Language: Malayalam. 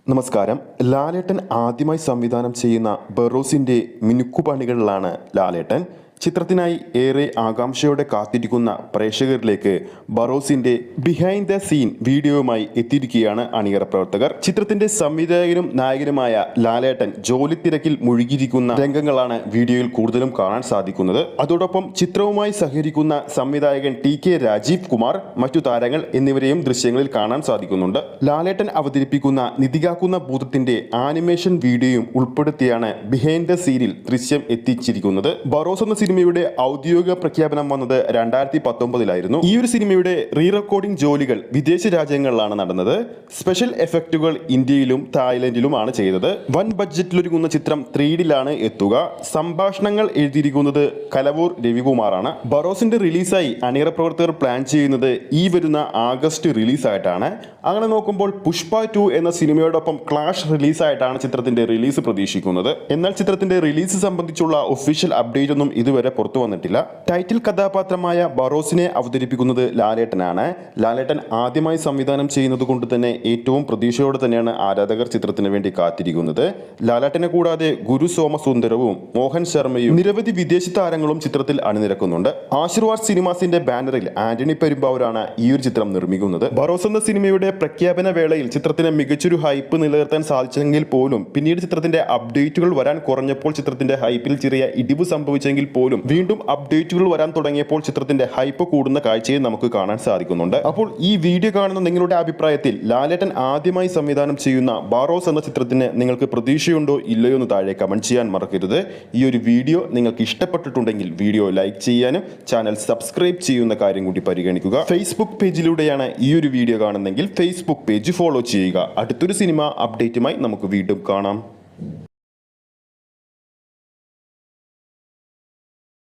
നമസ്കാരം. ലാലേട്ടൻ ആദ്യമായി സംവിധാനം ചെയ്യുന്ന ബറോസിന്റെ മിനുക്കുപണികളിലാണ് ലാലേട്ടൻ. ചിത്രത്തിനായി ഏറെ ആകാംക്ഷയോടെ കാത്തിരിക്കുന്ന പ്രേക്ഷകരിലേക്ക് ബറോസിന്റെ ബിഹൈൻഡ് ദ സീൻ വീഡിയോയുമായി എത്തിയിരിക്കുകയാണ് അണിയറ പ്രവർത്തകർ. ചിത്രത്തിന്റെ സംവിധായകനും നായകനുമായ ലാലേട്ടൻ ജോലി തിരക്കിൽ മുഴുകിയിരിക്കുന്ന രംഗങ്ങളാണ് വീഡിയോയിൽ കൂടുതലും കാണാൻ സാധിക്കുന്നത്. അതോടൊപ്പം ചിത്രവുമായി സഹകരിക്കുന്ന സംവിധായകൻ TK രാജീവ് കുമാർ, മറ്റു താരങ്ങൾ എന്നിവരെയും ദൃശ്യങ്ങളിൽ കാണാൻ സാധിക്കുന്നുണ്ട്. ലാലേട്ടൻ അവതരിപ്പിക്കുന്ന നിധികാക്കുന്ന ഭൂതത്തിന്റെ ആനിമേഷൻ വീഡിയോയും ഉൾപ്പെടുത്തിയാണ് ബിഹൈൻഡ് ദ സീനിൽ ദൃശ്യം എത്തിച്ചിരിക്കുന്നത്. ബറോസ് എന്ന സിനിമയുടെ ഔദ്യോഗിക പ്രഖ്യാപനം വന്നത് 2019 ഈ ഒരു സിനിമയുടെ റീ റെക്കോർഡിംഗ് ജോലികൾ വിദേശ രാജ്യങ്ങളിലാണ് നടന്നത്. സ്പെഷ്യൽ എഫക്റ്റുകൾ ഇന്ത്യയിലും തായ്ലൻഡിലുമാണ് ചെയ്തത്. വൻ ബഡ്ജറ്റിലൊരുങ്ങുന്ന ചിത്രം 3Dയിലാണ് എത്തുക. സംഭാഷണങ്ങൾ എഴുതിയിരിക്കുന്നത് കലവൂർ രവികുമാറാണ്. ബറോസിന്റെ റിലീസായി അണിയറ പ്രവർത്തകർ പ്ലാൻ ചെയ്യുന്നത് ഈ വരുന്ന ആഗസ്റ്റ് റിലീസായിട്ടാണ്. അങ്ങനെ നോക്കുമ്പോൾ പുഷ്പ 2 എന്ന സിനിമയോടൊപ്പം ക്ലാഷ് റിലീസായിട്ടാണ് ചിത്രത്തിന്റെ റിലീസ് പ്രതീക്ഷിക്കുന്നത്. എന്നാൽ ചിത്രത്തിന്റെ റിലീസ് സംബന്ധിച്ചുള്ള ഒഫീഷ്യൽ അപ്ഡേറ്റ് ഒന്നും ഇതുവരെ പുറത്തു വന്നിട്ടില്ല. ടൈറ്റിൽ കഥാപാത്രമായ ബറോസിനെ അവതരിപ്പിക്കുന്നത് ലാലേട്ടനാണ്. ലാലേട്ടൻ ആദ്യമായി സംവിധാനം ചെയ്യുന്നത് കൊണ്ട് തന്നെ ഏറ്റവും പ്രതീക്ഷയോടെ തന്നെയാണ് ആരാധകർ ചിത്രത്തിന് വേണ്ടി കാത്തിരിക്കുന്നത്. ലാലേട്ടനെ കൂടാതെ ഗുരു സോമസുന്ദരവും മോഹൻ ശർമ്മയും നിരവധി വിദേശ താരങ്ങളും ചിത്രത്തിൽ അണിനിരക്കുന്നുണ്ട്. ആശീർവാദ് സിനിമാസിന്റെ ബാനറിൽ ആന്റണി പെരുമ്പാവൂരാണ് ഈ ഒരു ചിത്രം നിർമ്മിക്കുന്നത്. ബറോസ് എന്ന സിനിമയുടെ പ്രഖ്യാപന വേളയിൽ ചിത്രത്തിന് മികച്ചൊരു ഹൈപ്പ് നിലനിർത്താൻ സാധിച്ചെങ്കിൽ പോലും പിന്നീട് ചിത്രത്തിന്റെ അപ്ഡേറ്റുകൾ വരാൻ കുറഞ്ഞപ്പോൾ ചിത്രത്തിന്റെ ഹൈപ്പിൽ ചെറിയ ഇടിവ് സംഭവിച്ചെങ്കിൽ പോലും വീണ്ടും അപ്ഡേറ്റുകൾ വരാൻ തുടങ്ങിയപ്പോൾ ചിത്രത്തിന്റെ ഹൈപ്പ് കൂടുന്ന കാഴ്ചയെ നമുക്ക് കാണാൻ സാധിക്കുന്നുണ്ട്. അപ്പോൾ ഈ വീഡിയോ കാണുന്ന നിങ്ങളുടെ അഭിപ്രായത്തിൽ ലാലേട്ടൻ ആദ്യമായി സംവിധാനം ചെയ്യുന്ന ബറോസ് എന്ന ചിത്രത്തിന് നിങ്ങൾക്ക് പ്രതീക്ഷയുണ്ടോ ഇല്ലയോ എന്ന് താഴെ കമന്റ് ചെയ്യാൻ മറക്കരുത്. ഈ ഒരു വീഡിയോ നിങ്ങൾക്ക് ഇഷ്ടപ്പെട്ടിട്ടുണ്ടെങ്കിൽ വീഡിയോ ലൈക്ക് ചെയ്യാനും ചാനൽ സബ്സ്ക്രൈബ് ചെയ്യുന്ന കാര്യം കൂടി പരിഗണിക്കുക. ഫേസ്ബുക്ക് പേജിലൂടെയാണ് ഈ ഒരു വീഡിയോ കാണുന്നതെങ്കിൽ ഫേസ്ബുക്ക് പേജ് ഫോളോ ചെയ്യുക. അടുത്തൊരു സിനിമ അപ്ഡേറ്റുമായി നമുക്ക് വീണ്ടും കാണാം.